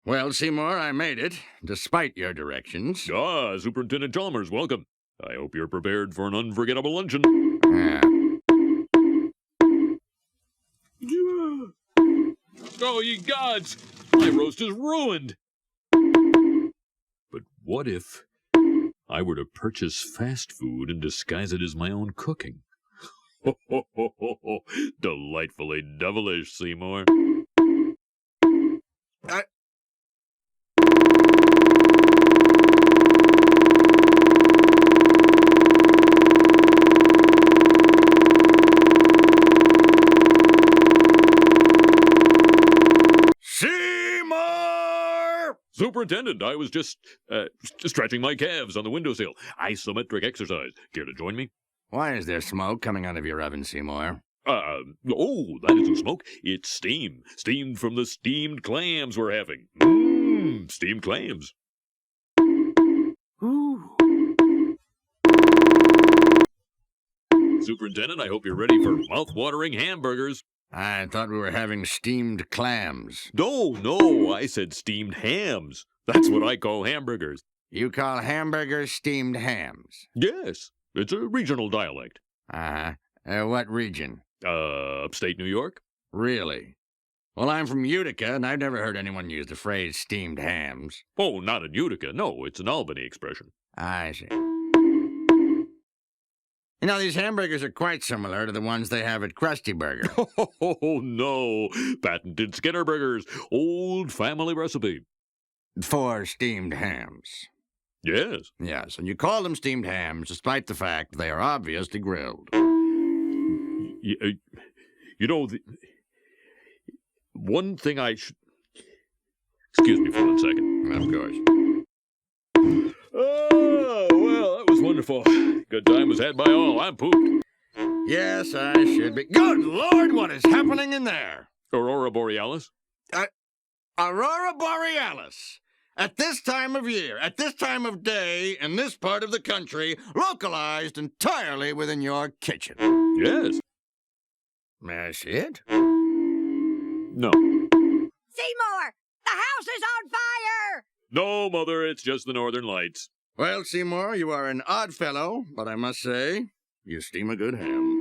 Well, Seymour, I made it, despite your directions. Ah, Superintendent Chalmers, welcome. I hope you're prepared for an unforgettable luncheon. Yeah. Oh, ye gods! My roast is ruined! But what if I were to purchase fast food and disguise it as my own cooking? Ho, ho, ho, ho, ho. Delightfully devilish, Seymour. Seymour! Superintendent, I was just stretching my calves on the windowsill. Isometric exercise. Care to join me? Why is there smoke coming out of your oven, Seymour? Oh, that isn't smoke. It's steam. Steamed from the steamed clams we're having. Steamed clams. Ooh. Superintendent, I hope you're ready for mouth-watering hamburgers. I thought we were having steamed clams. No, I said steamed hams. That's what I call hamburgers. You call hamburgers steamed hams? Yes, it's a regional dialect. Uh-huh. What region? Upstate New York? Really? Well, I'm from Utica, and I've never heard anyone use the phrase steamed hams. Oh, not in Utica. No, it's an Albany expression. I see. You know, these hamburgers are quite similar to the ones they have at Krusty Burger. Oh, no. Patented Skinner Burgers. Old family recipe. For steamed hams. Yes. Yes, and you call them steamed hams despite the fact they are obviously grilled. You know, one thing I should... Excuse me for 1 second. Of course. Oh, well, that was wonderful. Good time was had by all. I'm pooped. Yes, I should be. Good Lord, what is happening in there? Aurora Borealis? Aurora Borealis. At this time of year, at this time of day, in this part of the country, localized entirely within your kitchen. Yes. May I see it? No. Seymour! The house is on fire! No, Mother, it's just the Northern Lights. Well, Seymour, you are an odd fellow, but I must say, you steam a good ham.